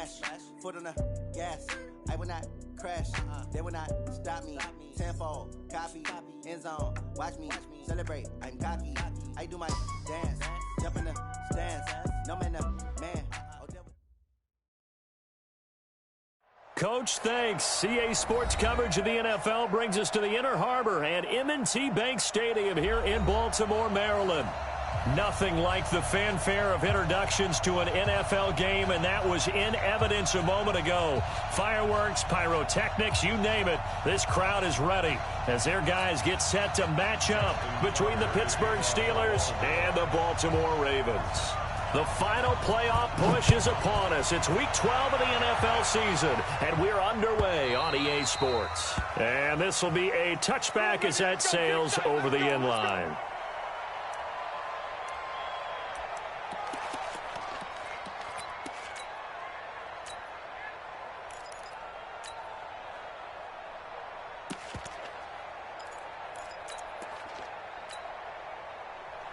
smash, foot on the gas. I will not crash, they will not stop me. Tenfold, copy, end zone, watch me celebrate. I'm cocky, I do my dance, jump in the stands, no man, man. Coach, thanks. CA Sports coverage of the NFL brings us to the Inner Harbor and M&T Bank Stadium here in Baltimore, Maryland. Nothing like the fanfare of introductions to an NFL game, and that was in evidence a moment ago. Fireworks, pyrotechnics, you name it. This crowd is ready as their guys get set to match up between the Pittsburgh Steelers and the Baltimore Ravens. The final playoff push is upon us. It's Week 12 of the NFL season, and we're underway on EA Sports. And this will be a touchback as that sails over the end line.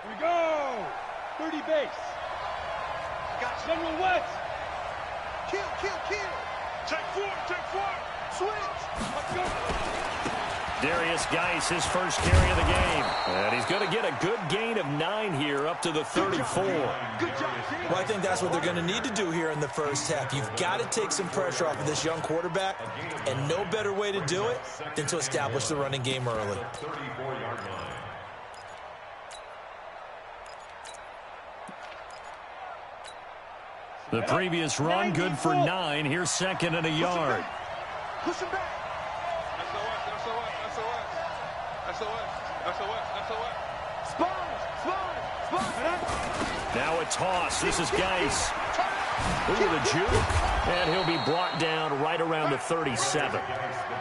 Here we go! 30 base. General West. Kill. Take four. Switch. Let's go. Darius Geis, his first carry of the game. And he's going to get a good gain of 9 here up to the 34. Good job. Well, I think that's what they're going to need to do here in the first half. You've got to take some pressure off of this young quarterback, and no better way to do it than to establish the running game early. The previous run, good for 9. Here's second and a yard. Push him back. Spot. Now a toss. This is Geis. Ooh, the juke. And he'll be brought down right around the 37.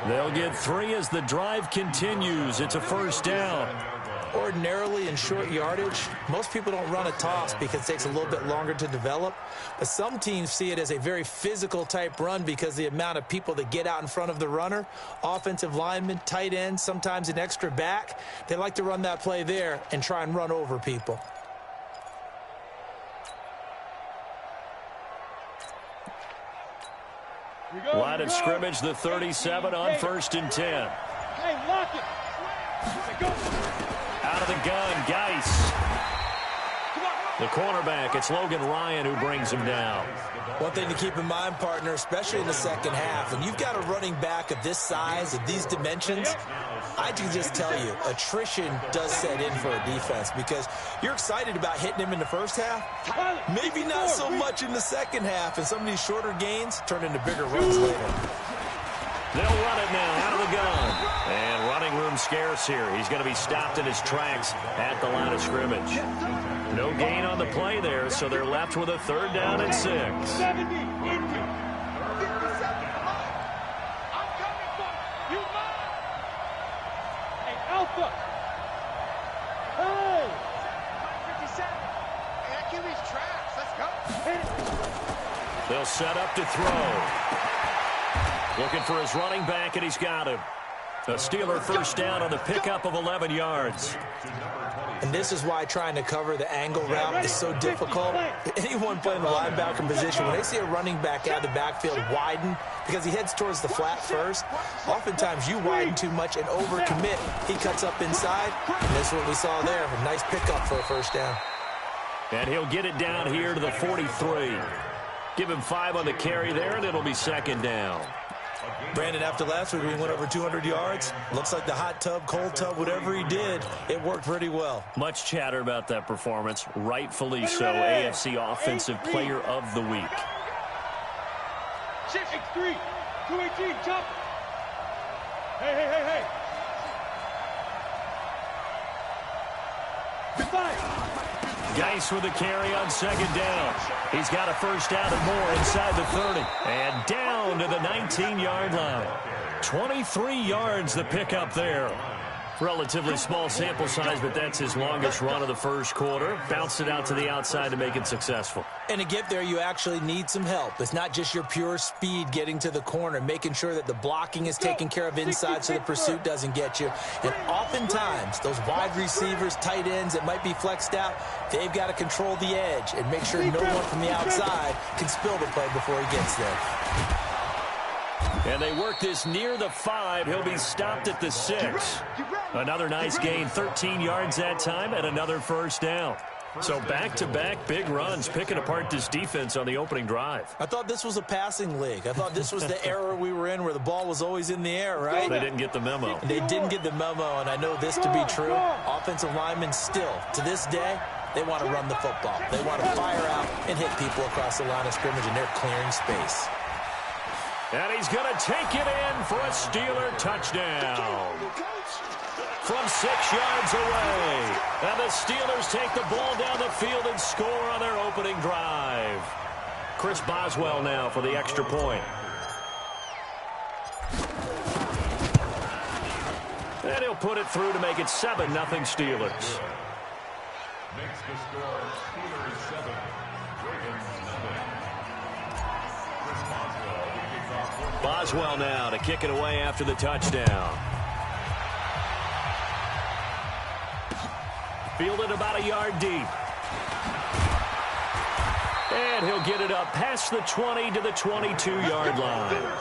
They'll get 3 as the drive continues. It's a first down. Ordinarily in short yardage, most people don't run a toss because it takes a little bit longer to develop. But some teams see it as a very physical type run because the amount of people that get out in front of the runner, offensive linemen, tight ends, sometimes an extra back, they like to run that play there and try and run over people. Line of scrimmage, the 37 on 1st and 10. Hey, lock it. Go. Out of the gun, Geis. The cornerback, it's Logan Ryan who brings him down. One thing to keep in mind, partner, especially in the second half, when you've got a running back of this size, of these dimensions, I can just tell you, attrition does set in for a defense because you're excited about hitting him in the first half. Maybe not so much in the second half, and some of these shorter gains turn into bigger runs later. They'll run it now out of the gun. And running room scarce here. He's going to be stopped in his tracks at the line of scrimmage. No gain on the play there, so they're left with a 3rd down and 6. 70, 50, 57. I'm coming for you. Mine. Hey, Alpha. Hey. 57. Hey, that QB's trash. Let's go. They'll set up to throw. Looking for his running back, and he's got him. A Steeler first down on the pickup of 11 yards. And this is why trying to cover the angle route is so difficult. Anyone playing the linebacker position, when they see a running back out of the backfield widen because he heads towards the flat first, oftentimes you widen too much and overcommit. He cuts up inside, and this is what we saw there. A nice pickup for a first down. And he'll get it down here to the 43. Give him 5 on the carry there, and it'll be 2nd down. Brandon, after last week, we went over 200 yards. Looks like the hot tub, cold tub, whatever he did, it worked pretty well. Much chatter about that performance. Rightfully so. AFC Offensive Player of the Week. 6-3, 218, jump. Hey. Goodbye. Geis with a carry on 2nd down. He's got a first down and more inside the 30. And down to the 19-yard line. 23 yards the pickup there. Relatively small sample size, but that's his longest run of the first quarter. Bounced it out to the outside to make it successful. And to get there, you actually need some help. It's not just your pure speed getting to the corner, making sure that the blocking is taken care of inside so the pursuit doesn't get you. And oftentimes, those wide receivers, tight ends that might be flexed out, they've got to control the edge and make sure no one from the outside can spill the play before he gets there. And they work this near the 5. He'll be stopped at the 6. Another nice gain, 13 yards that time, and another first down. So back-to-back big runs, picking apart this defense on the opening drive. I thought this was a passing league. I thought this was the era we were in where the ball was always in the air, right? They didn't get the memo. They didn't get the memo, and I know this to be true. Offensive linemen still, to this day, they want to run the football. They want to fire out and hit people across the line of scrimmage, and they're clearing space. And he's going to take it in for a Steeler touchdown. From 6 yards away. And the Steelers take the ball down the field and score on their opening drive. Chris Boswell now for the extra point. And he'll put it through to make it 7-0 Steelers. Makes the score Steelers 7, Ravens 0. Boswell now to kick it away after the touchdown. Fielded about a yard deep. And he'll get it up past the 20 to the 22-yard line.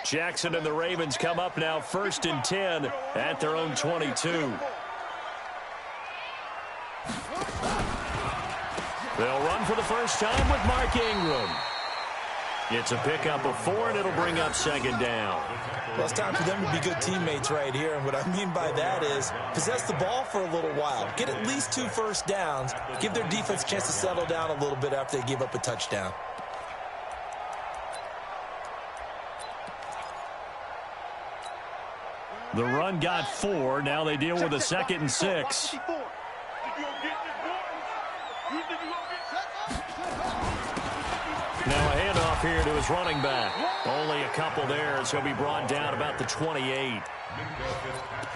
Jackson and the Ravens come up now 1st and 10 at their own 22. They'll run for the first time with Mark Ingram. It's a pickup of 4, and it'll bring up 2nd down. Well, it's time for them to be good teammates right here, and what I mean by that is possess the ball for a little while. Get at least 2 first downs. Give their defense a chance to settle down a little bit after they give up a touchdown. The run got 4. Now they deal with a 2nd and 6. Now a handoff here to his running back. Only a couple there, as he'll be brought down about the 28.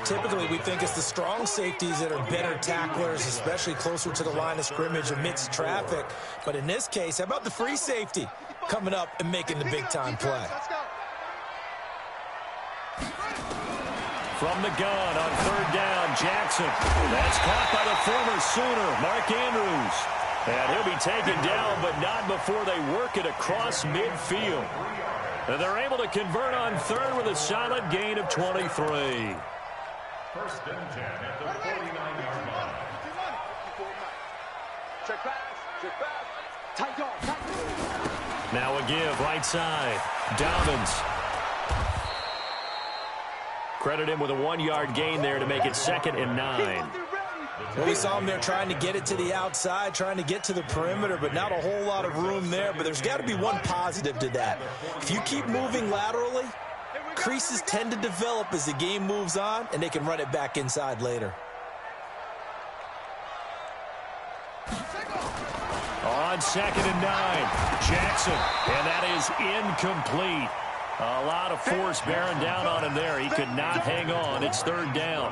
Typically, we think it's the strong safeties that are better tacklers, especially closer to the line of scrimmage amidst traffic. But in this case, how about the free safety coming up and making the big-time play? From the gun on 3rd down, Jackson. That's caught by the former Sooner, Mark Andrews. And he'll be taken down, but not before they work it across midfield. And they're able to convert on 3rd with a solid gain of 23. 1st and 10 at the 49-yard line. Check pass, tight dog. Now a give, right side. Dobbins. Credit him with a 1-yard gain there to make it 2nd and 9. Well, we saw him there trying to get it to the outside, trying to get to the perimeter, but not a whole lot of room there. But there's got to be one positive to that. If you keep moving laterally, creases tend to develop as the game moves on, and they can run it back inside later. On 2nd and 9, Jackson, and that is incomplete. A lot of force bearing down on him there. He could not hang on. It's 3rd down.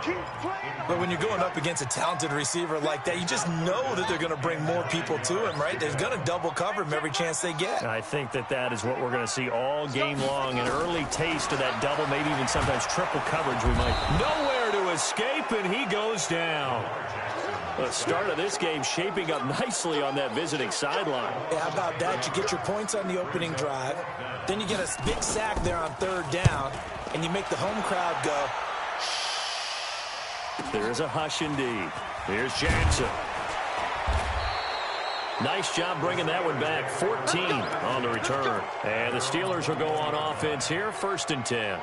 But when you're going up against a talented receiver like that, you just know that they're going to bring more people to him, right? They're going to double cover him every chance they get. I think that is what we're going to see all game long. An early taste of that double, maybe even sometimes triple coverage. We might nowhere to escape, and he goes down. The start of this game shaping up nicely on that visiting sideline. Yeah, how about that? You get your points on the opening drive. Then you get a big sack there on 3rd down, and you make the home crowd go, shh. There's a hush indeed. Here's Jackson. Nice job bringing that one back. 14 on the return. And the Steelers will go on offense here, 1st and 10.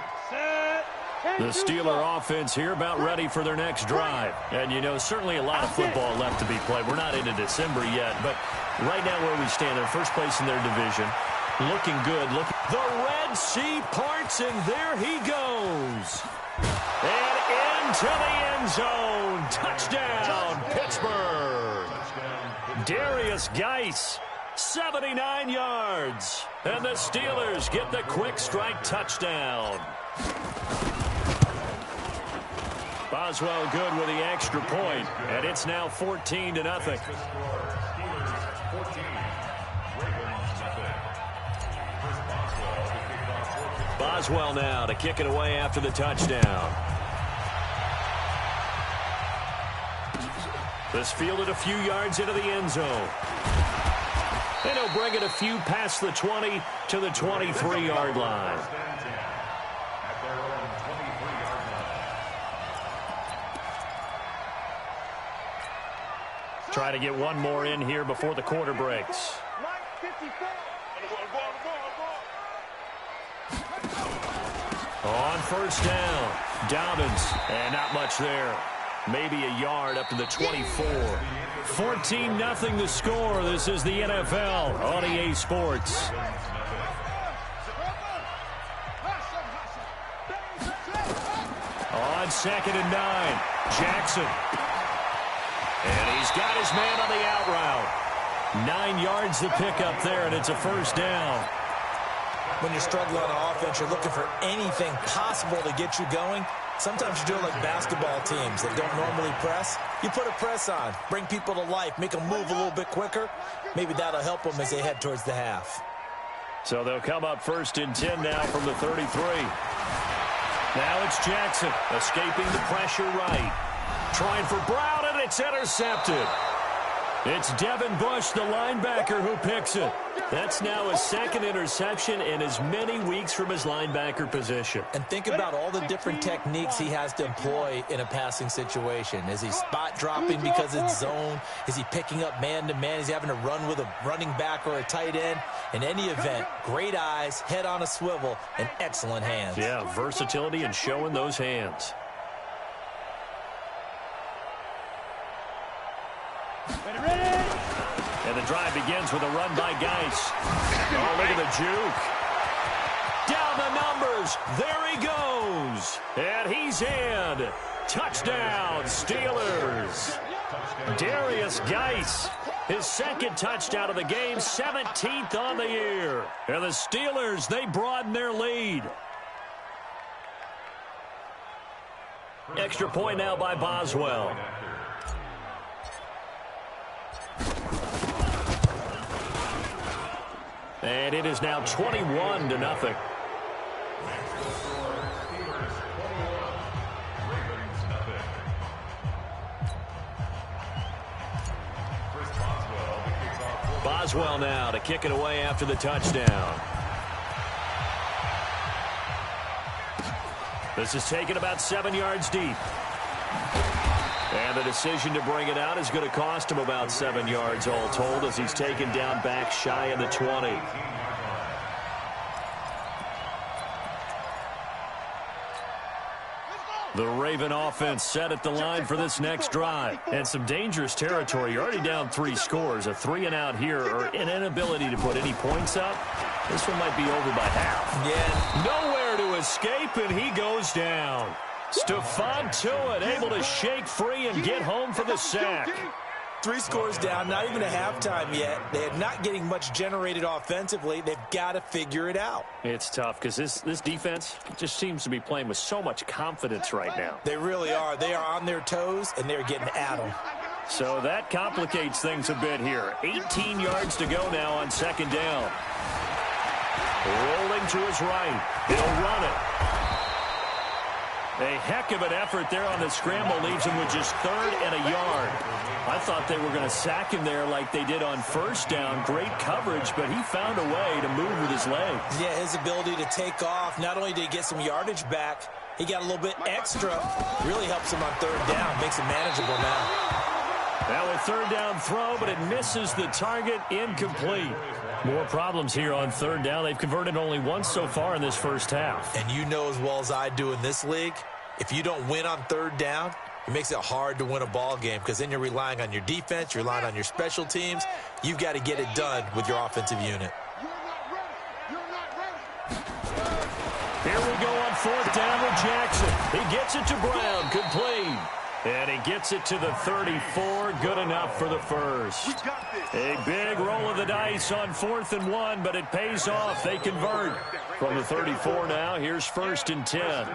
The Steeler offense here about ready for their next drive. And, you know, certainly a lot of football left to be played. We're not into December yet, but right now where we stand, in 1st place in their division, looking good, looking The Red Sea parts, and there he goes. And into the end zone. Touchdown, Pittsburgh. Darius Geis, 79 yards. And the Steelers get the quick strike touchdown. Boswell good with the extra point, and it's now 14-0. Boswell now to kick it away after the touchdown. This fielded a few yards into the end zone. And he'll bring it a few past the 20 to the 23-yard line. Try to get one more in here before the quarter breaks. On first down, Dobbins, and not much there. Maybe a yard up to the 24. 14-0 the score. This is the NFL on EA Sports. On 2nd and 9, Jackson. And he's got his man on the out route. 9 yards to pick up there, and it's a first down. When you're struggling on offense, you're looking for anything possible to get you going. Sometimes you do it like basketball teams that don't normally press. You put a press on, bring people to life, make them move a little bit quicker. Maybe that'll help them as they head towards the half. So they'll come up 1st and 10 now from the 33. Now it's Jackson escaping the pressure right. Trying for Brown, and it's intercepted. It's Devin Bush, the linebacker, who picks it. That's now his 2nd interception in as many weeks from his linebacker position. And think about all the different techniques he has to employ in a passing situation. Is he spot dropping because it's zone? Is he picking up man-to-man? Is he having to run with a running back or a tight end? In any event, great eyes, head on a swivel, and excellent hands. Yeah, versatility and showing those hands. And the drive begins with a run by Geis. Oh, look at the juke. Down the numbers. There he goes. And he's in. Touchdown, Steelers. Darius Geis, his 2nd touchdown of the game, 17th on the year. And the Steelers, they broaden their lead. Extra point now by Boswell. And it is now 21-0. Boswell now to kick it away after the touchdown. This is taken about 7 yards deep. And the decision to bring it out is going to cost him about 7 yards all told as he's taken down back shy of the 20. The Raven offense set at the line for this next drive. And some dangerous territory. You're already down 3 scores. A 3-and-out here or an inability to put any points up. This one might be over by half. Yeah. Nowhere to escape, and he goes down. Stephon Tuitt able to shake free and get home for the sack. 3 scores down, not even a halftime yet. They're not getting much generated offensively. They've got to figure it out. It's tough because this defense just seems to be playing with so much confidence right now. They really are. They are on their toes, and they're getting at them. So that complicates things a bit here. 18 yards to go now on 2nd down. Rolling to his right. He'll run it. A heck of an effort there on the scramble leaves him with just 3rd and a yard. I thought they were going to sack him there like they did on 1st down. Great coverage, but he found a way to move with his legs. Yeah, his ability to take off, not only did he get some yardage back, he got a little bit extra. Really helps him on 3rd down, makes it manageable now. Now a 3rd down throw, but it misses the target, incomplete. More problems here on 3rd down. They've converted only once so far in this first half. And you know as well as I do in this league, if you don't win on 3rd down, it makes it hard to win a ball game because then you're relying on your defense, you're relying on your special teams. You've got to get it done with your offensive unit. go on fourth down with Jackson. He gets it to Brown, complete. And he gets it to the 34, good enough for the first. A big roll of the dice on 4th and 1, but it pays off. They convert. From the 34 now, here's 1st and 10.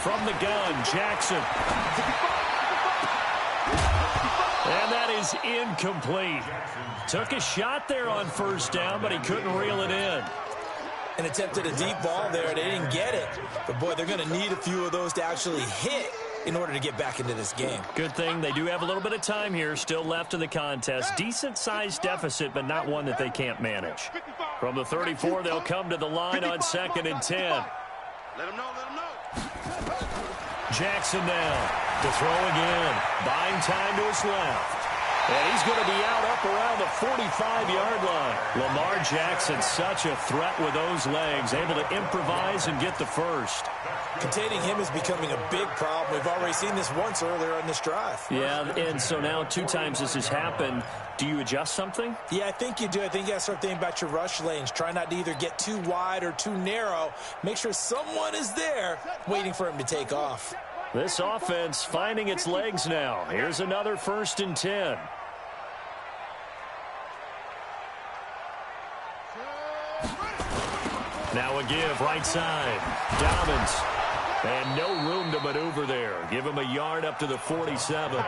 From the gun, Jackson. And that is incomplete. Took a shot there on 1st down, but he couldn't reel it in. And attempted a deep ball there. They didn't get it. But, boy, they're going to need a few of those to actually hit in order to get back into this game. Good thing they do have a little bit of time here still left in the contest. Decent-sized deficit, but not one that they can't manage. From the 34, they'll come to the line on 2nd and 10. Let him know. Jackson now to throw again. Buying time to his left. And he's going to be out up around the 45-yard line. Lamar Jackson, such a threat with those legs, able to improvise and get the first. Containing him is becoming a big problem. We've already seen this once earlier in this drive. Yeah, and so now 2 times this has happened. Do you adjust something? Yeah, I think you do. I think you got to start thinking about your rush lanes. Try not to either get too wide or too narrow. Make sure someone is there waiting for him to take off. This offense finding its legs now. Here's another 1st and 10. Now a give right side. Dobbins. And no room to maneuver there. Give him a yard up to the 47.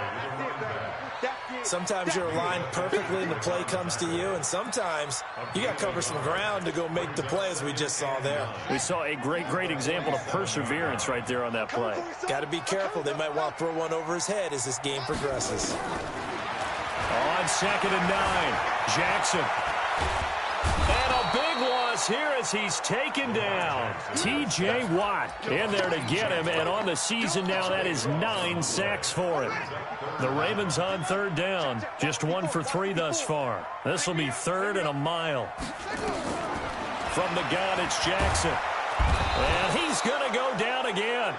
Sometimes you're aligned perfectly and the play comes to you, and sometimes you got to cover some ground to go make the play, as we just saw there. We saw a great example of perseverance right there on that play. Got to be careful. They might want to throw one over his head as this game progresses. On 2nd and 9, Jackson. And a big loss here as he's taken down. T.J. Watt in there to get him, and on the season now, that is 9 sacks for him. The Ravens on 3rd down, just 1 for 3 thus far. This will be 3rd and a mile. From the gun, it's Jackson. And he's going to go down again.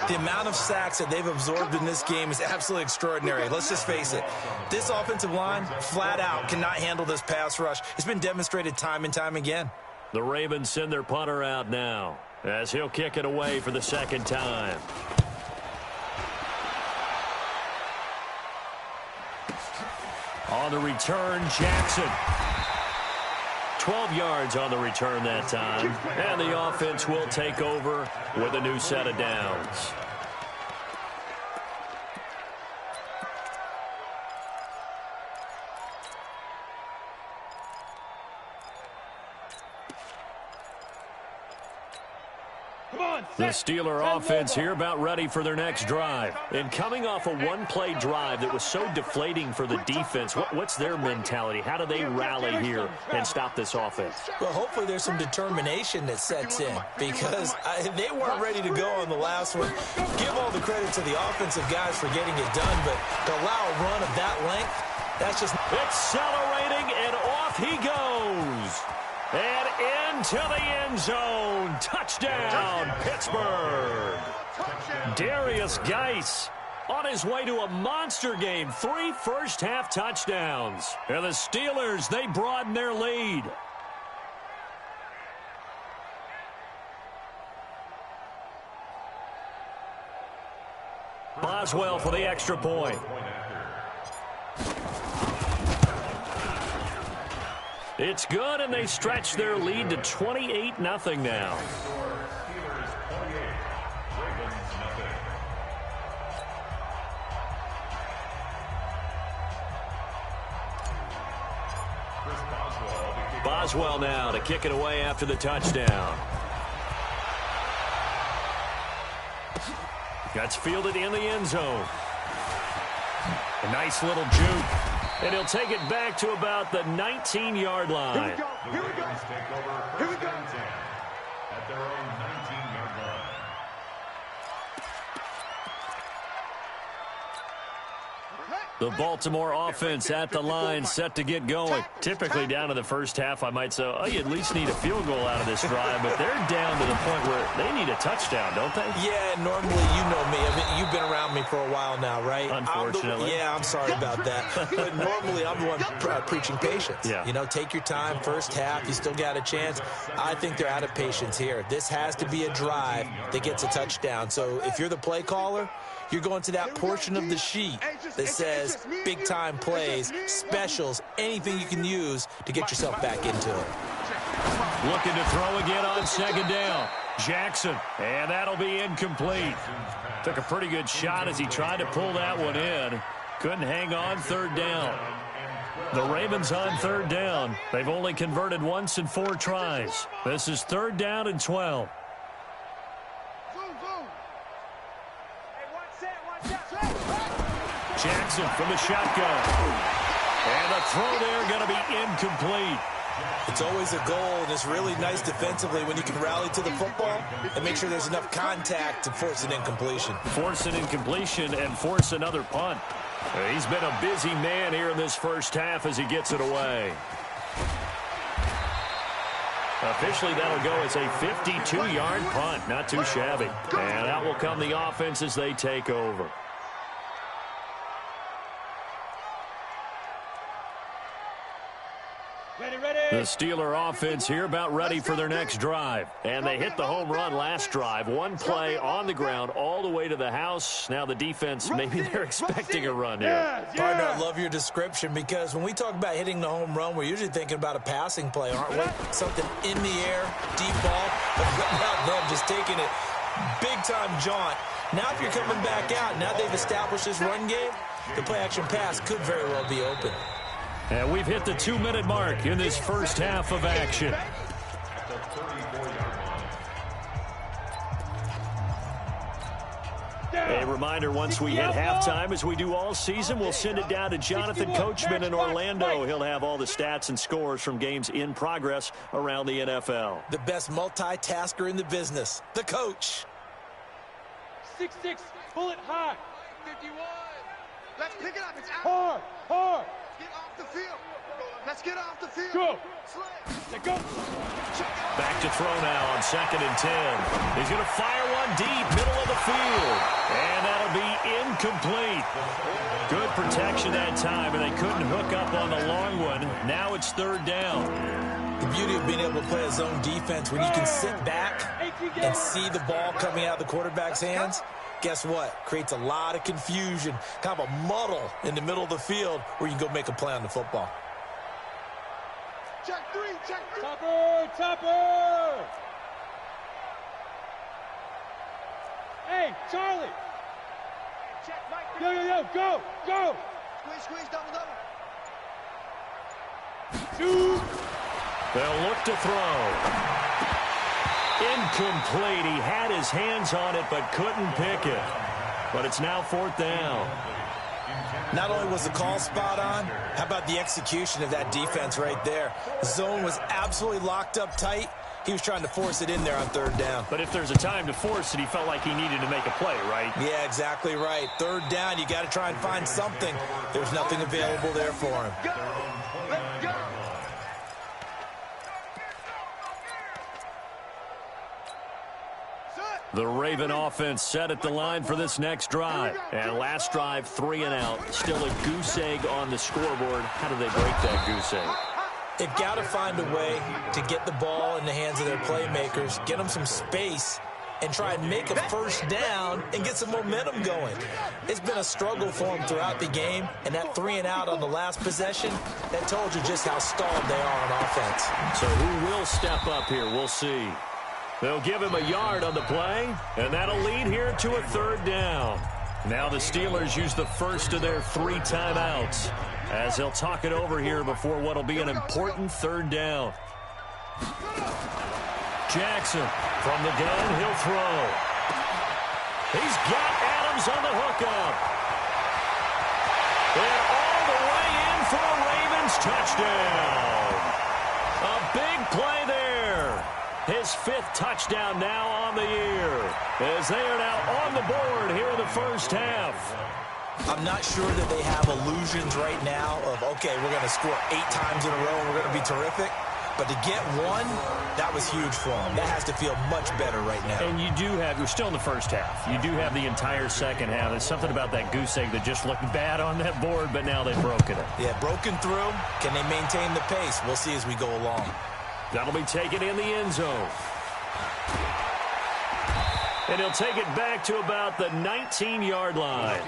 The amount of sacks that they've absorbed in this game is absolutely extraordinary. Let's just face it. This offensive line, flat out, cannot handle this pass rush. It's been demonstrated time and time again. The Ravens send their punter out now as he'll kick it away for the 2nd time. On the return, Jackson. 12 yards on the return that time. And the offense will take over with a new set of downs. The Steeler offense here about ready for their next drive. And coming off a one-play drive that was so deflating for the defense, what's their mentality? How do they rally here and stop this offense? Well, hopefully there's some determination that sets in because they weren't ready to go on the last one. Give all the credit to the offensive guys for getting it done, but to allow a run of that length, that's just... Accelerating, and off he goes. And into the end zone. Touchdown, Pittsburgh. Darius Geis on his way to a monster game. 3 first-half touchdowns. And the Steelers, they broaden their lead. Boswell for the extra point. It's good, and they stretch their lead to 28-0 now. Boswell now to kick it away after the touchdown. That's fielded in the end zone. A nice little juke. And he'll take it back to about the 19-yard line. Here we go. Here we go. At their own 19-yard line. The Baltimore offense at the line, set to get going. Typically down to the first half, I might say, oh, you at least need a field goal out of this drive, but they're down to the point where they need a touchdown, don't they? Yeah, normally, you know me. I mean, you've been around me for a while now, right? Unfortunately. I'm sorry about that. But normally, I'm the one preaching patience. Yeah. You know, take your time, first half, you still got a chance. I think they're out of patience here. This has to be a drive that gets a touchdown. So if you're the play caller, you're going to that portion of the sheet that says big-time plays, specials, anything you can use to get yourself back into it. Looking to throw again on second down. Jackson, and that'll be incomplete. Took a pretty good shot as he tried to pull that one in. Couldn't hang on third down. The Ravens on third down. They've only converted once in 4 tries. This is 3rd down and 12. Jackson from the shotgun. And the throw there going to be incomplete. It's always a goal, and it's really nice defensively when you can rally to the football and make sure there's enough contact to force an incompletion. Force an incompletion and force another punt. He's been a busy man here in this first half as he gets it away. Officially, that'll go as a 52-yard punt. Not too shabby. And out will come the offense as they take over. The Steeler offense here about ready for their next drive. And they hit the home run last drive. One play on the ground all the way to the house. Now the defense, maybe they're expecting a run here. Partner, I love your description because when we talk about hitting the home run, we're usually thinking about a passing play, aren't we? Something in the air, deep ball, but not them just taking it big-time jaunt. Now if you're coming back out, now they've established this run game, the play-action pass could very well be open. And we've hit the 2-minute mark in this first half of action. A reminder, once we hit halftime, as we do all season, we'll send it down to Jonathan Coachman in Orlando. He'll have all the stats and scores from games in progress around the NFL. The best multitasker in the business, the coach. 6-6, bullet high. 51. Let's pick it up. It's out. Hard. Get off the field. Let's get off the field. Go. Slay. Go. Back to throw now on 2nd and 10. He's going to fire one deep, middle of the field. And that'll be incomplete. Good protection that time, and they couldn't hook up on the long one. Now it's 3rd down. The beauty of being able to play a zone defense when you can sit back and see the ball coming out of the quarterback's hands. Guess what? Creates a lot of confusion, kind of a muddle in the middle of the field where you can go make a play on the football. Check 3. Topper. Hey, Charlie. Check Mike. Yo, go. Squeeze, double. 2. They'll look to throw. Incomplete. He had his hands on it but couldn't pick it. But it's now 4th down. Not only was the call spot on, how about the execution of that defense right there? The zone was absolutely locked up tight. He was trying to force it in there on 3rd down. But if there's a time to force it, he felt like he needed to make a play, right? Yeah, exactly right. 3rd down, you got to try and find something. There's nothing available there for him. Let's go. The Raven offense set at the line for this next drive. And last drive, 3 and out. Still a goose egg on the scoreboard. How do they break that goose egg? They've got to find a way to get the ball in the hands of their playmakers, get them some space, and try and make a 1st down and get some momentum going. It's been a struggle for them throughout the game, and that 3 and out on the last possession, that told you just how stalled they are on offense. So who will step up here? We'll see. They'll give him a yard on the play, and that'll lead here to a 3rd down. Now the Steelers use the first of their 3 timeouts as they'll talk it over here before what will be an important 3rd down. Jackson from the gun, he'll throw. He's got Adams on the hookup. And all the way in for a Ravens touchdown. A big play there. His 5th touchdown now on the year, as they are now on the board here in the first half. I'm not sure that they have illusions right now of, okay, we're going to score 8 times in a row and we're going to be terrific. But to get one, that was huge for them. That has to feel much better right now. And you do have, you're still in the first half. You do have the entire second half. There's something about that goose egg that just looked bad on that board, but now they've broken it. Yeah, broken through. Can they maintain the pace? We'll see as we go along. That'll be taken in the end zone. And he'll take it back to about the 19-yard line.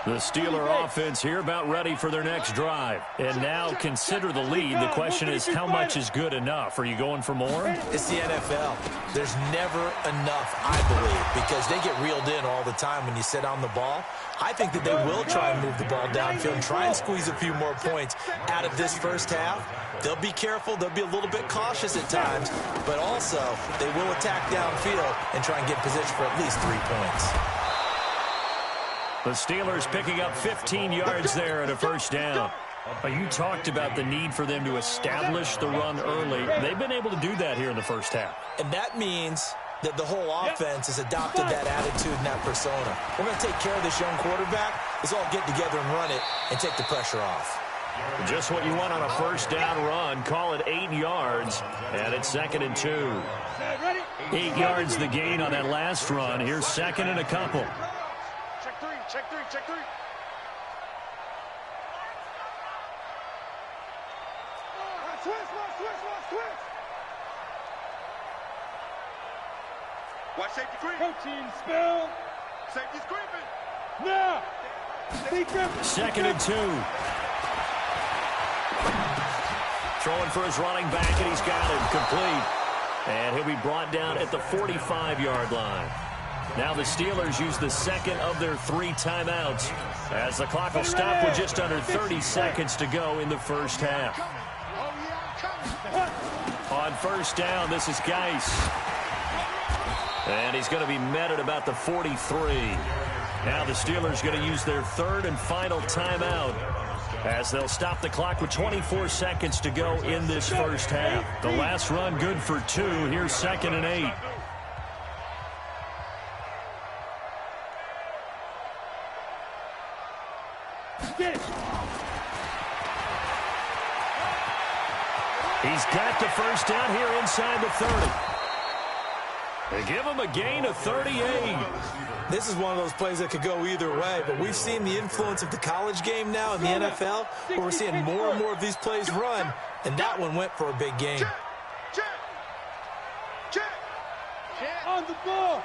The Steeler offense here about ready for their next drive. And now consider the lead. The question is, how much is good enough? Are you going for more? It's the NFL. There's never enough, I believe, because they get reeled in all the time when you sit on the ball. I think that they will try and move the ball downfield and try and squeeze a few more points out of this first half. They'll be careful. They'll be a little bit cautious at times, but also they will attack downfield and try and get position for at least 3 points. The Steelers picking up 15 yards there at a first down. You talked about the need for them to establish the run early. They've been able to do that here in the first half. And that means that the whole offense has adopted that attitude and that persona. We're going to take care of this young quarterback. Let's all get together and run it and take the pressure off. Just what you want on a first down run. Call it 8 yards, and it's 2nd and 2. 8 yards the gain on that last run. Here's 2nd and a couple. Check three. Switch. Watch safety creep. Protein spill. Safety's creeping. No. 2nd and 2. Throwing for his running back, and he's got him complete. And he'll be brought down at the 45-yard line. Now the Steelers use the second of their 3 timeouts as the clock will stop with just under 30 seconds to go in the first half. On first down, this is Geis. And he's going to be met at about the 43. Now the Steelers going to use their 3rd and final timeout as they'll stop the clock with 24 seconds to go in this first half. The last run good for 2. Here's 2nd and 8. He's got the first down here inside the 30. They give him a gain of 38. This is one of those plays that could go either way, but we've seen the influence of the college game now in the NFL, where we're seeing more and more of these plays run, and that one went for a big gain. Check. On the ball.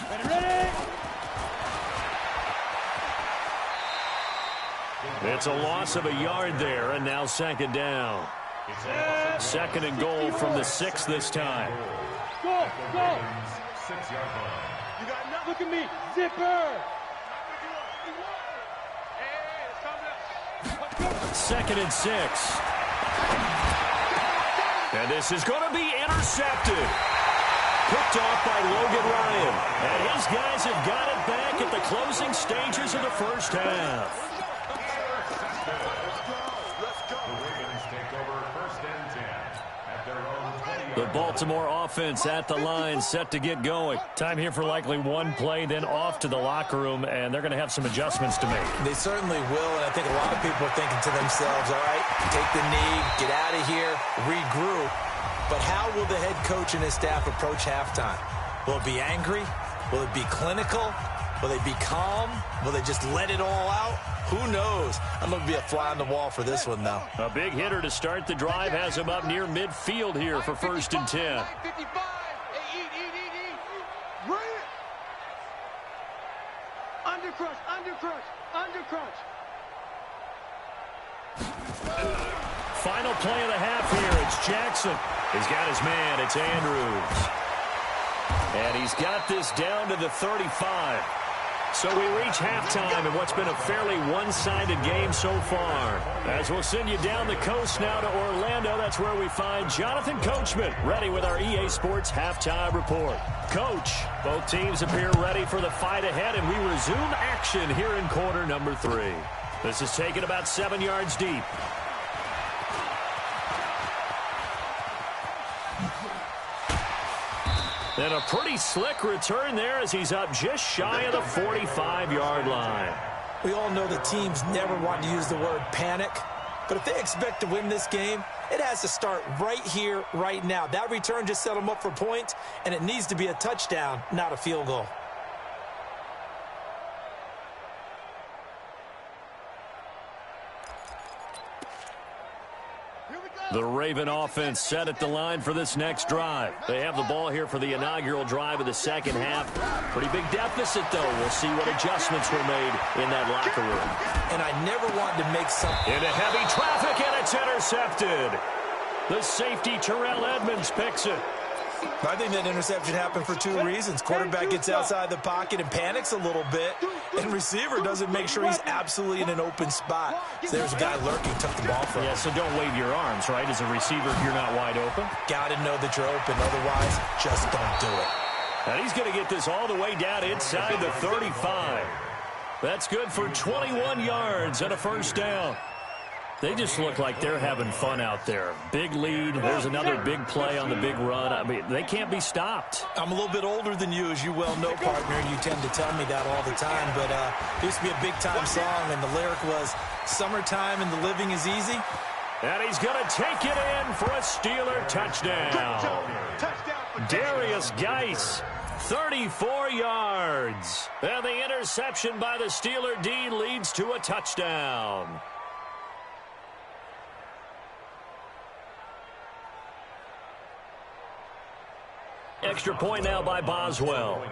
Ready. It's a loss of a yard there, and now 2nd down. 2nd and goal from the 6 this time. Go. 6-yard line. You got nothing. Look at me. Zipper. 2nd and 6. And this is going to be intercepted. Picked off by Logan Ryan. And his guys have got it back at the closing stages of the first half. The Baltimore offense at the line, set to get going. Time here for likely one play, then off to the locker room, and they're going to have some adjustments to make. They certainly will, and I think a lot of people are thinking to themselves, all right, take the knee, get out of here, regroup. But how will the head coach and his staff approach halftime? Will it be angry? Will it be clinical? Will they be calm? Will they just let it all out? Who knows? I'm going to be a fly on the wall for this one, though. A big hitter to start the drive has him up near midfield here for 1st and 10. 55. Hey, eat. Bring it. Undercrush. Final play of the half here. It's Jackson. He's got his man. It's Andrews. And he's got this down to the 35. So we reach halftime in what's been a fairly one-sided game so far. As we'll send you down the coast now to Orlando, that's where we find Jonathan Coachman ready with our EA Sports Halftime Report. Coach, both teams appear ready for the fight ahead, and we resume action here in quarter number 3. This is taken about 7 yards deep. And a pretty slick return there as he's up just shy of the 45-yard line. We all know the teams never want to use the word panic, but if they expect to win this game, it has to start right here, right now. That return just set them up for points, and it needs to be a touchdown, not a field goal. The Raven offense set at the line for this next drive. They have the ball here for the inaugural drive of the second half. Pretty big deficit, though. We'll see what adjustments were made in that locker room. And I never wanted to make something. Into heavy traffic, and it's intercepted. The safety, Terrell Edmonds, picks it. I think that interception happened for two reasons. Quarterback gets outside the pocket and panics a little bit, and receiver doesn't make sure he's absolutely in an open spot. So there's a guy lurking, took the ball from him. Yeah, so don't wave your arms, right, as a receiver if you're not wide open. Got to know that you're open, otherwise just don't do it. And he's going to get this all the way down inside the 35. That's good for 21 yards and a first down. They just look like they're having fun out there. Big lead. There's another big play on the big run. I mean, they can't be stopped. I'm a little bit older than you, as you well know, partner, and you tend to tell me that all the time. But it used to be a big-time song, and the lyric was, "Summertime and the living is easy." And he's going to take it in for a Steeler touchdown. Darius Geis, 34 yards. And the interception by the Steeler D leads to a touchdown. Extra point now by Boswell.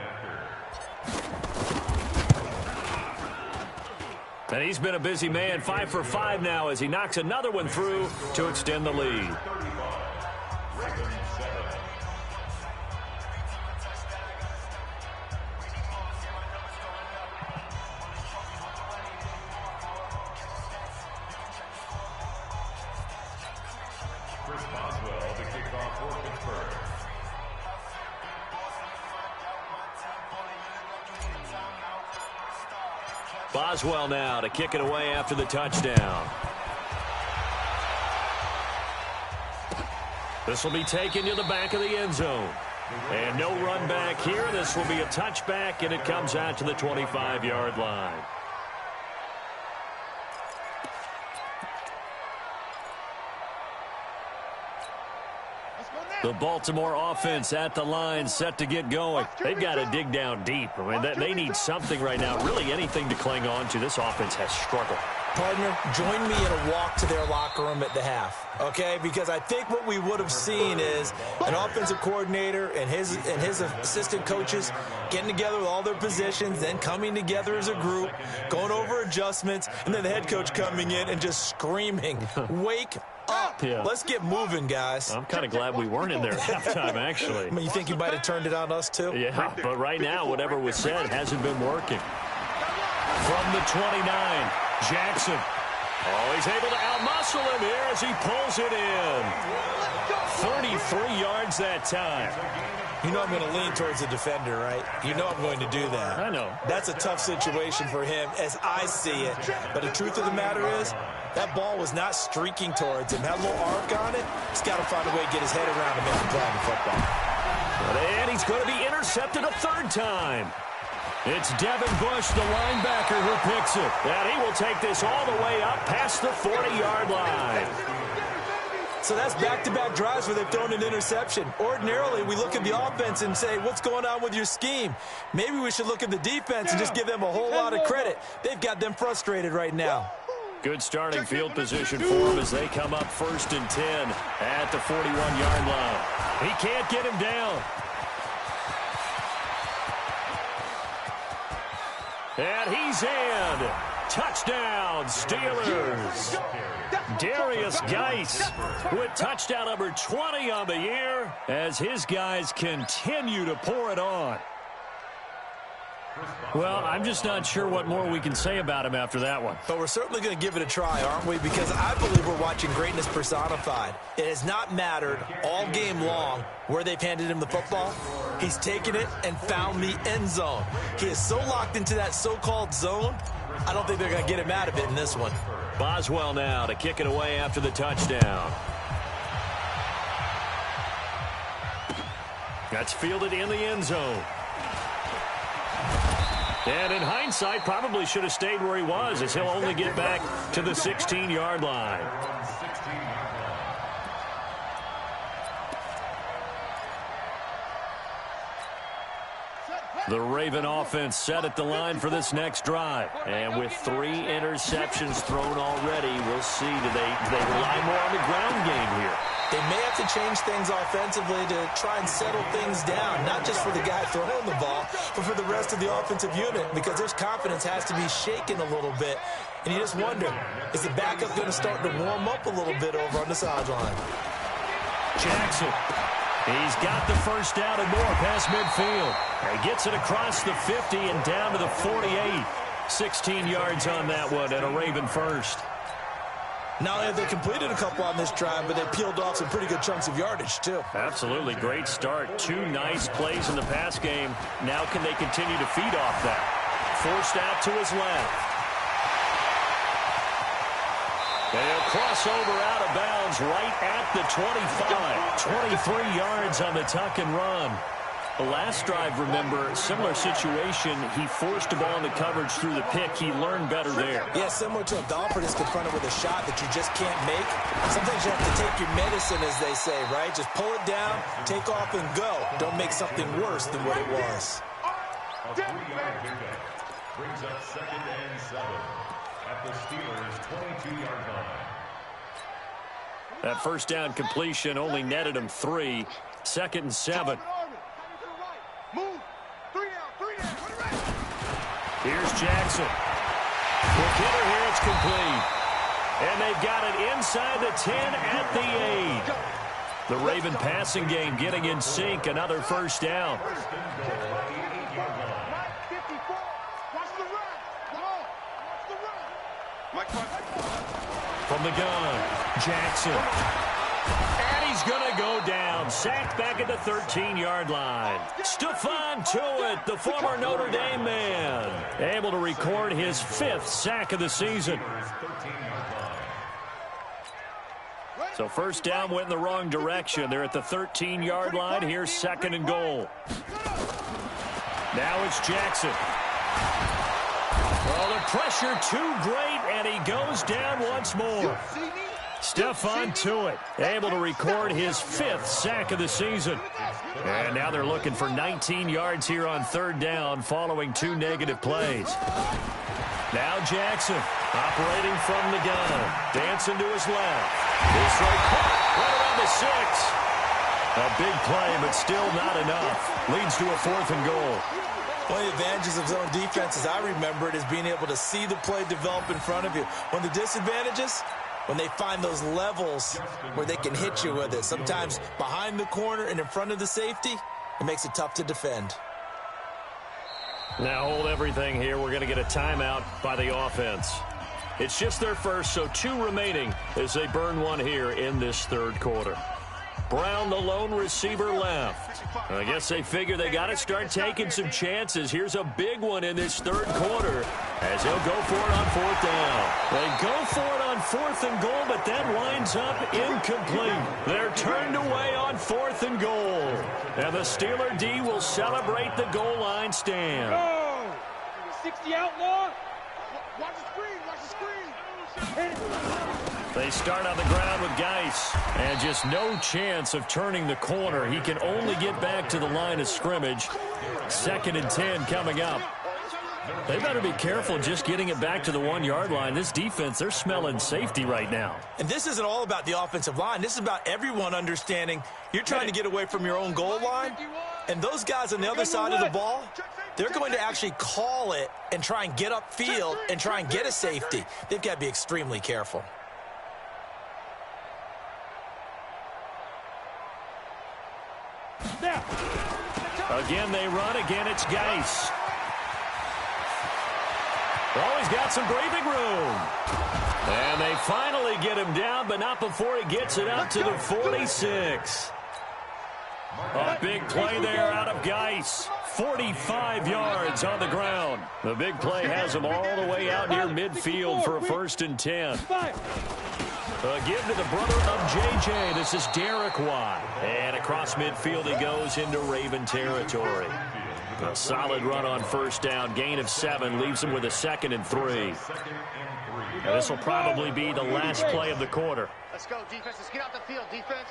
And he's been a busy man, 5 for 5 now as he knocks another one through to extend the lead. Boswell now to kick it away after the touchdown. This will be taken to the back of the end zone. And no run back here. This will be a touchback, and it comes out to the 25-yard line. The Baltimore offense at the line, set to get going. They've got to dig down deep. I mean, they need something right now, really anything to cling on to. This offense has struggled. Partner, join me in a walk to their locker room at the half, okay? Because I think what we would have seen is an offensive coordinator and his assistant coaches getting together with all their positions, then coming together as a group, going over adjustments, and then the head coach coming in and just screaming, "Wake up. Yeah. Let's get moving, guys." I'm kind of glad we weren't in there at halftime, actually. I mean, you think you might have turned it on us, too? Yeah, but right now, whatever was said hasn't been working. From the 29, Jackson. Oh, he's able to outmuscle him here as he pulls it in. 33 yards that time. You know I'm going to lean towards the defender, right? You know I'm going to do that. I know. That's a tough situation for him as I see it. But the truth of the matter is, that ball was not streaking towards him. Had a little arc on it. He's got to find a way to get his head around and make a play on the football. And he's going to be intercepted a third time. It's Devin Bush, the linebacker, who picks it. And he will take this all the way up past the 40-yard line. So that's back-to-back drives where they've thrown an interception. Ordinarily, we look at the offense and say, what's going on with your scheme? Maybe we should look at the defense and just give them a whole lot of credit. They've got them frustrated right now. Good starting field position for them as they come up 1st and 10 at the 41-yard line. He can't get him down. And he's in. Touchdown, Steelers. Darius Geis with touchdown number 20 on the year as his guys continue to pour it on. Well, I'm just not sure what more we can say about him after that one. But we're certainly going to give it a try, aren't we? Because I believe we're watching greatness personified. It has not mattered all game long where they've handed him the football. He's taken it and found the end zone. He is so locked into that so-called zone, I don't think they're going to get him out of it in this one. Boswell now to kick it away after the touchdown. That's fielded in the end zone. And in hindsight, probably should have stayed where he was, as he'll only get back to the 16-yard line. The Raven offense set at the line for this next drive. And with 3 interceptions thrown already, we'll see. Do they rely more on the ground game here? They may have to change things offensively to try and settle things down, not just for the guy throwing the ball, but for the rest of the offensive unit, because their confidence has to be shaken a little bit. And you just wonder, is the backup going to start to warm up a little bit over on the sideline? Jackson. He's got the first down and more past midfield. He gets it across the 50 and down to the 48. 16 yards on that one and a Raven first. Not only have they completed a couple on this drive, but they peeled off some pretty good chunks of yardage, too. Absolutely. Great start. 2 nice plays in the pass game. Now can they continue to feed off that? Forced out to his left. They'll cross over out of bounds right at the 25. 23 yards on the tuck and run. The last drive, remember, similar situation. He forced the ball into coverage through the pick. He learned better there. Yeah, similar to a golfer that's confronted with a shot that you just can't make. Sometimes you have to take your medicine, as they say, right? Just pull it down, take off, and go. Don't make something worse than what it was. A 3-yard pickup brings up 2nd and 7 at the Steelers' 22-yard line. That first down completion only netted him 3. 2nd and 7. Here's Jackson. Quick hitter here, it's complete. And they've got it inside the 10 at the 8. The Raven passing game getting in sync. Another first down. From the gun, Jackson. And he's going to go down. Sacked back at the 13-yard line. Stephon Tuitt, the former Notre Dame man, able to record his 5th sack of the season. So first down went in the wrong direction. They're at the 13-yard line. Here's 2nd and goal. Now it's Jackson. Well, the pressure too great, and he goes down once more. Stephon Tuitt able to record his 5th sack of the season. And now they're looking for 19 yards here on 3rd down following 2 negative plays. Now Jackson operating from the gun. Dancing to his left. This right around the 6. A big play, but still not enough. Leads to a 4th and goal. One of the advantages of zone defense, as I remember it, is being able to see the play develop in front of you. One of the disadvantages, when they find those levels where they can hit you with it. Sometimes behind the corner and in front of the safety, it makes it tough to defend. Now hold everything here. We're going to get a timeout by the offense. It's just their first, so 2 remaining as they burn one here in this 3rd quarter. Brown, the lone receiver, left. I guess they figure they got to start taking some chances. Here's a big one in this 3rd quarter as he'll go for it on 4th down. They go for it on 4th and goal, but that winds up incomplete. They're turned away on 4th and goal. And the Steeler D will celebrate the goal line stand. Go! 60 outlaw. Watch the screen. Watch the screen. They start on the ground with Geis, and just no chance of turning the corner. He can only get back to the line of scrimmage. 2nd and 10 coming up. They better be careful just getting it back to the 1-yard line. This defense, they're smelling safety right now. And this isn't all about the offensive line. This is about everyone understanding you're trying to get away from your own goal line. And those guys on the other side of the ball, they're going to actually call it and try and get upfield and try and get a safety. They've got to be extremely careful. Again, they run. Again, it's Geis. Oh, he's got some breathing room. And they finally get him down, but not before he gets it out to the 46. A big play there out of Geis. 45 yards on the ground. The big play has him all the way out near midfield for a 1st and 10. A give to the brother of J.J. This is Derek Watt. And across midfield he goes into Raven territory. A solid run on first down. Gain of 7 leaves him with a 2nd and 3. And this will probably be the last play of the quarter. Let's go, defense. Let's get out the field, defense.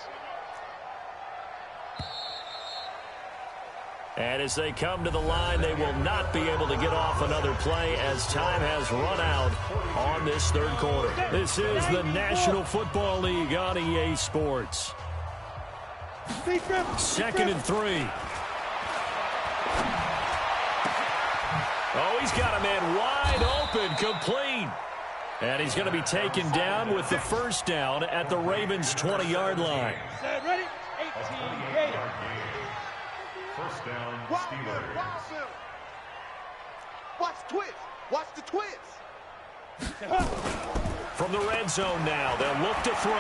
And as they come to the line, they will not be able to get off another play as time has run out on this third quarter. This is the National Football League on EA Sports. 2nd and 3. Oh, he's got a man wide open, complete. And he's going to be taken down with the first down at the Ravens' 20-yard line. Ready? 18 Gator. First down, Steelers. Watch the twist. Watch the twist. From the red zone now, they'll look to throw.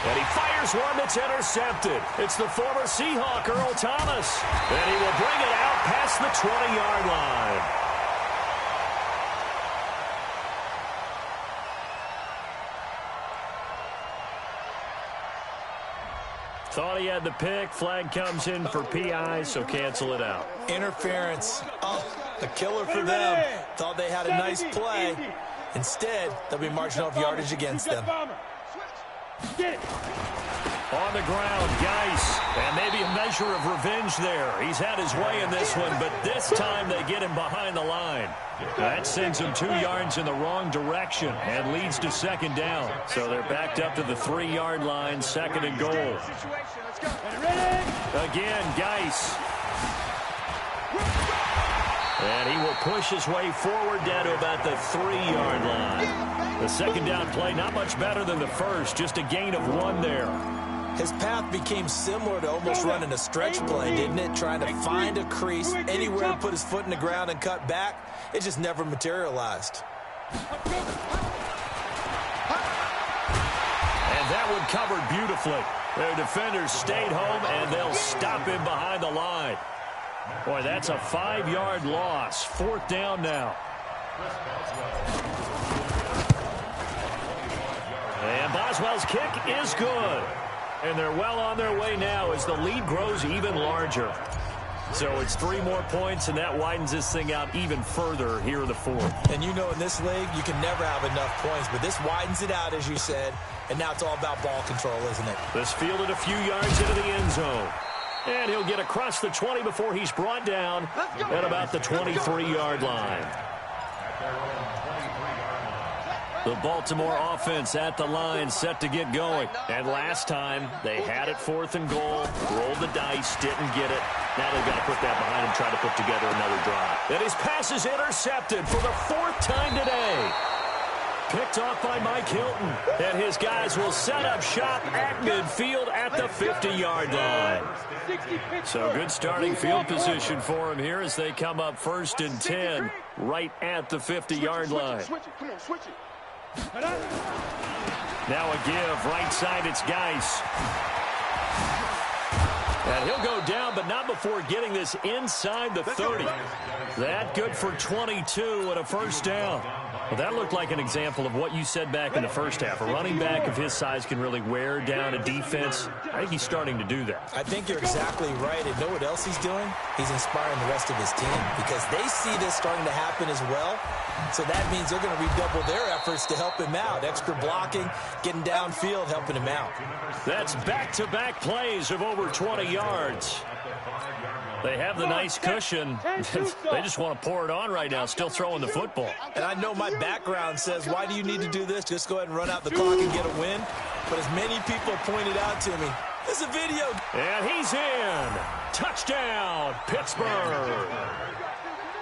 And he fires one that's intercepted. It's the former Seahawk, Earl Thomas. And he will bring it out past the 20-yard line. Thought he had the pick. Flag comes in for PI, so cancel it out. Interference. Oh, a killer for them. Thought they had a nice play. Instead, they'll be marching off yardage against them. On the ground, Geis. And maybe a measure of revenge there. He's had his way in this one, but this time they get him behind the line. That sends him 2 yards in the wrong direction and leads to 2nd down. So they're backed up to the 3-yard line, 2nd and goal. Again, Geis. And he will push his way forward down to about the 3-yard line. The 2nd down play, not much better than the first, just a gain of 1 there. His path became similar to almost running a stretch play, didn't it? Trying to find a crease anywhere to put his foot in the ground and cut back. It just never materialized. And that one covered beautifully. Their defenders stayed home, and they'll stop him behind the line. Boy, that's a 5-yard loss. 4th down now. And Boswell's kick is good. And they're well on their way now as the lead grows even larger. So it's 3 more points, and that widens this thing out even further here in the 4th. And you know in this league, you can never have enough points, but this widens it out, as you said, and now it's all about ball control, isn't it? This fielded a few yards into the end zone. And he'll get across the 20 before he's brought down at about the 23-yard line. The Baltimore offense at the line, set to get going. And last time, they had it 4th and goal, rolled the dice, didn't get it. Now they've got to put that behind them, try to put together another drive. And his pass is intercepted for the 4th time today. Picked off by Mike Hilton. And his guys will set up shop at midfield at the 50-yard line. So good starting field position for him here as they come up 1st and 10 right at the 50-yard line. Come on, switch it. Now a give, right side, it's Geis. And he'll go down, but not before getting this inside the 30. That good for 22 and a first down. Well, that looked like an example of what you said back in the first half. A running back of his size can really wear down a defense. I think he's starting to do that. I think you're exactly right. And know what else he's doing? He's inspiring the rest of his team because they see this starting to happen as well. So that means they're going to redouble their efforts to help him out. Extra blocking, getting downfield, helping him out. That's back-to-back plays of over 20 yards. They have the nice cushion. They just want to pour it on right now, still throwing the football. And I know my background says, why do you need to do this? Just go ahead and run out the clock and get a win. But as many people pointed out to me, there's a video. And he's in. Touchdown, Pittsburgh.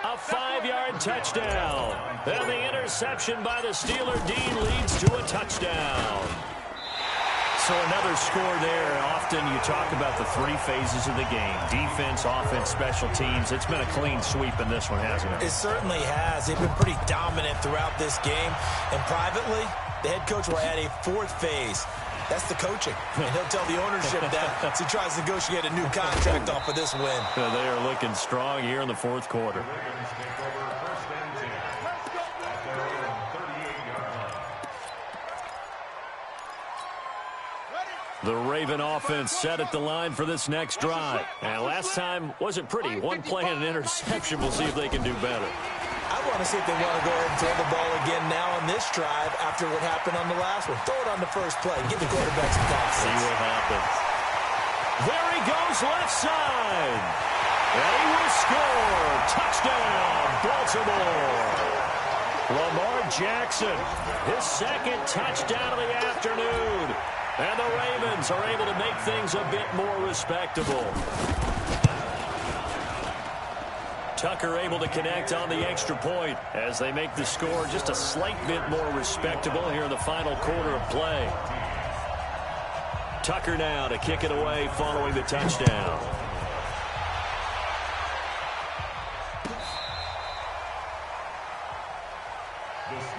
A 5-yard touchdown. And the interception by the Steeler Dean leads to a touchdown. So another score there. Often you talk about the 3 phases of the game. Defense, offense, special teams. It's been a clean sweep in this one, hasn't it? It certainly has. They've been pretty dominant throughout this game. And privately, the head coach will add a 4th phase. That's the coaching. And he'll tell the ownership that as he tries to negotiate a new contract off of this win. They are looking strong here in the 4th quarter. The Raven offense set at the line for this next drive. And last time wasn't pretty. One play and an interception. We'll see if they can do better. I want to see if they want to go ahead and throw the ball again now on this drive after what happened on the last one. Throw it on the first play. Get the quarterback some confidence. See what happens. There he goes left side. And he will score. Touchdown, Baltimore. Lamar Jackson, his second touchdown of the afternoon. And the Ravens are able to make things a bit more respectable. Tucker able to connect on the extra point as they make the score just a slight bit more respectable here in the final quarter of play. Tucker now to kick it away following the touchdown.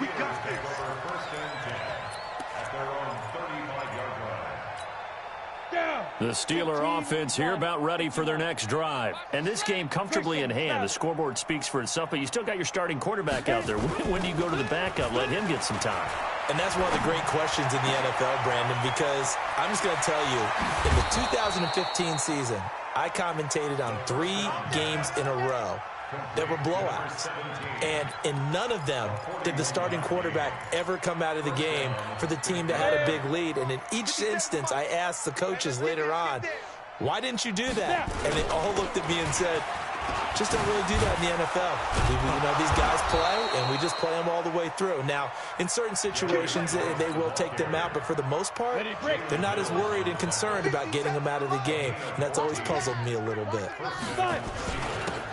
We got this. Over first and 10 at their own 35-yard line. The Steeler offense here about ready for their next drive. And this game comfortably in hand. The scoreboard speaks for itself, but you still got your starting quarterback out there. When do you go to the backup? Let him get some time. And that's one of the great questions in the NFL, Brandon, because I'm just going to tell you, in the 2015 season, I commentated on 3 games in a row that were blowouts. And in none of them did the starting quarterback ever come out of the game for the team that had a big lead. And in each instance, I asked the coaches later on, why didn't you do that? And they all looked at me and said, just don't really do that in the NFL. You know, these guys play, and we just play them all the way through. Now, in certain situations, they will take them out, but for the most part, they're not as worried and concerned about getting them out of the game, and that's always puzzled me a little bit.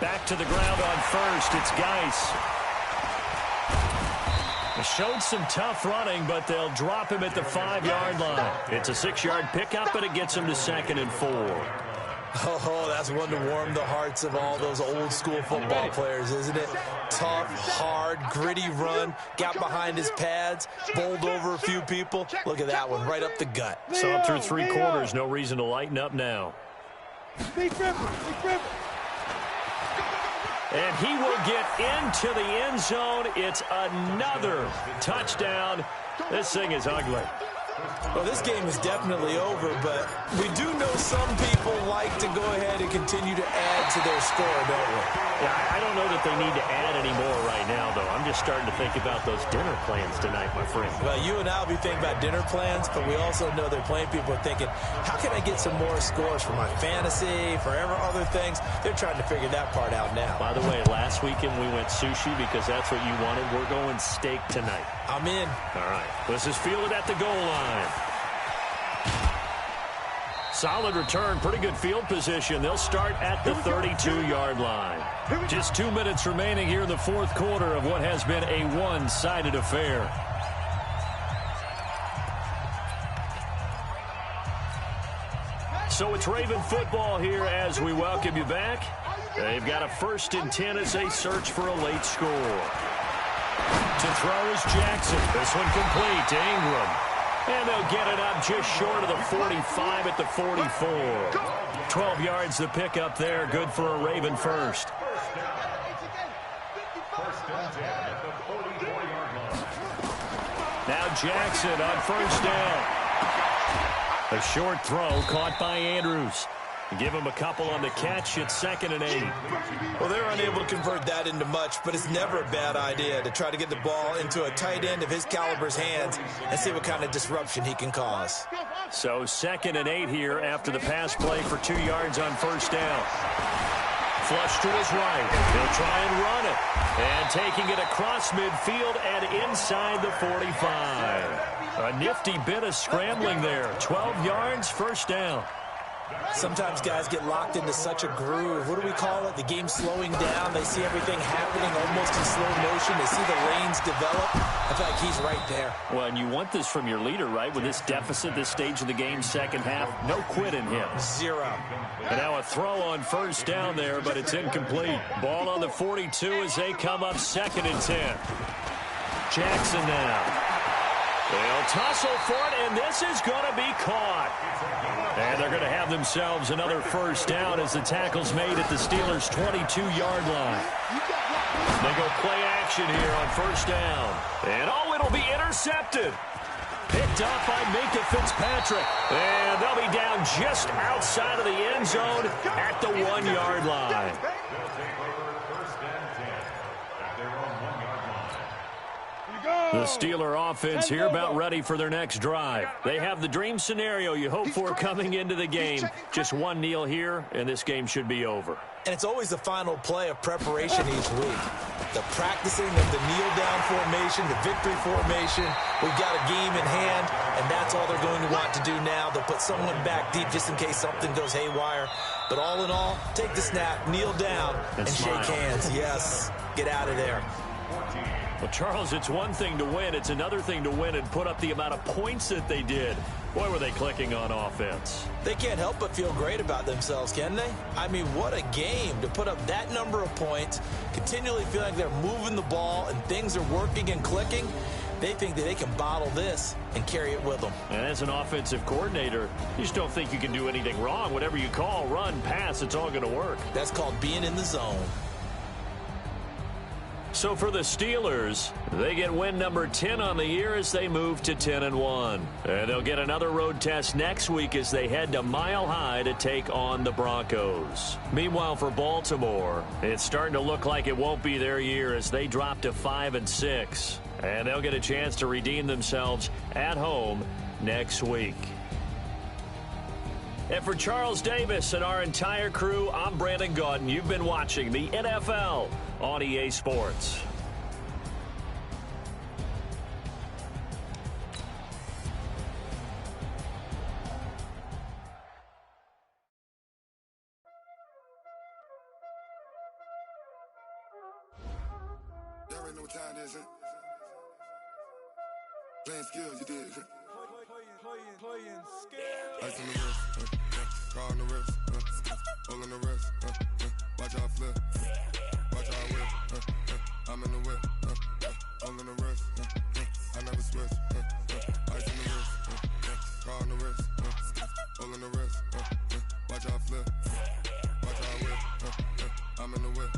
Back to the ground on first. It's Geis. Showed some tough running, but they'll drop him at the 5-yard line. It's a 6-yard pickup, and it gets him to 2nd and 4. Oh, that's one to warm the hearts of all those old-school football players, isn't it? Tough, hard, gritty run, got behind his pads, bowled over a few people. Look at that one, right up the gut. So up through 3 quarters, no reason to lighten up now. And he will get into the end zone. It's another touchdown. This thing is ugly. Well, this game is definitely over, but we do know some people like to go ahead and continue to add to their score, don't we? Yeah, I don't know that they need to add any more right now, though. I'm just starting to think about those dinner plans tonight, my friend. Well, you and I will be thinking about dinner plans, but we also know that plenty of people are thinking, how can I get some more scores for my fantasy, for other things? They're trying to figure that part out now. By the way, last weekend we went sushi because that's what you wanted. We're going steak tonight. I'm in. All right. This is fielded at the goal line. Solid return, pretty good field position. They'll start at the 32-yard line. Just 2 minutes remaining here in the fourth quarter of what has been a one-sided affair. So it's Raven football here as we welcome you back. They've got a 1st and 10 as they search for a late score. To throw is Jackson. This one complete to Ingram. And they'll get it up just short of the 45 at the 44. 12 yards to pick up there. Good for a Raven first. Now Jackson on first down. A short throw caught by Andrews. Give him a couple on the catch. It's 2nd and 8. Well, they're unable to convert that into much, but it's never a bad idea to try to get the ball into a tight end of his caliber's hands and see what kind of disruption he can cause. So 2nd and 8 here after the pass play for 2 yards on first down. Flush to his right. He'll try and run it. And taking it across midfield and inside the 45. A nifty bit of scrambling there. 12 yards, first down. Sometimes guys get locked into such a groove. What do we call it? The game slowing down. They see everything happening almost in slow motion. They see the lanes develop. I feel like he's right there. Well, and you want this from your leader, right? With this deficit, this stage of the game, second half, no quit in him. 0. And now a throw on first down there, but it's incomplete. Ball on the 42 as they come up 2nd and 10. Jackson now. They'll tussle for it, and this is going to be caught. And they're going to have themselves another first down as the tackle's made at the Steelers' 22-yard line. They go play action here on first down. And, oh, it'll be intercepted. Picked up by Minka Fitzpatrick. And they'll be down just outside of the end zone at the 1-yard line. They'll take over 1st and 10 at their own 1-yard line. The Steeler offense here about ready for their next drive. They have the dream scenario you hope for coming into the game. Just one kneel here, and this game should be over. And it's always the final play of preparation each week. The practicing of the kneel-down formation, the victory formation. We've got a game in hand, and that's all they're going to want to do now. They'll put someone back deep just in case something goes haywire. But all in all, take the snap, kneel down, and shake hands. Yes, get out of there. Well, Charles, it's one thing to win. It's another thing to win and put up the amount of points that they did. Boy, were they clicking on offense. They can't help but feel great about themselves, can they? I mean, what a game to put up that number of points, continually feeling like they're moving the ball and things are working and clicking. They think that they can bottle this and carry it with them. And as an offensive coordinator, you just don't think you can do anything wrong. Whatever you call, run, pass, it's all going to work. That's called being in the zone. So for the Steelers, they get win number 10 on the year as they move to 10-1. And they'll get another road test next week as they head to Mile High to take on the Broncos. Meanwhile, for Baltimore, it's starting to look like it won't be their year as they drop to 5-6. And they'll get a chance to redeem themselves at home next week. And for Charles Davis and our entire crew, I'm Brandon Gaudin. You've been watching the NFL on EA Sports. Y'all already know what time it is, huh? Playing skills, you did. Playing skills. Ice on the wrist, car on the wrist, hole in the wrist, watch how I flip, watch how I whip, I'm in the whip, hole in the wrist, I never switch, ice on the wrist, car on the wrist, hole in the wrist, watch how I flip, watch how I whip, I'm in the whip,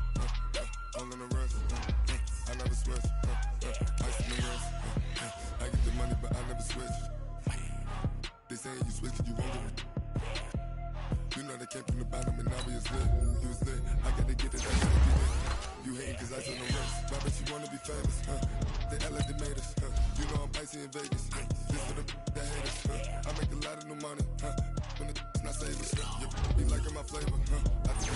hole in the wrist, I never switch, ice on the wrist, I get the money but I never switch. They saying you switch, you won't get it. You know they came from the bottom and now we is lit. You was lit, I gotta get it, I gotta get it. You hating cause I on the wrist. Why bet you wanna be famous, They act like they made us, You know I'm icy in Vegas, This for the that hate us, I make a lot of new money, When it's not savers, You be liking my flavor, I think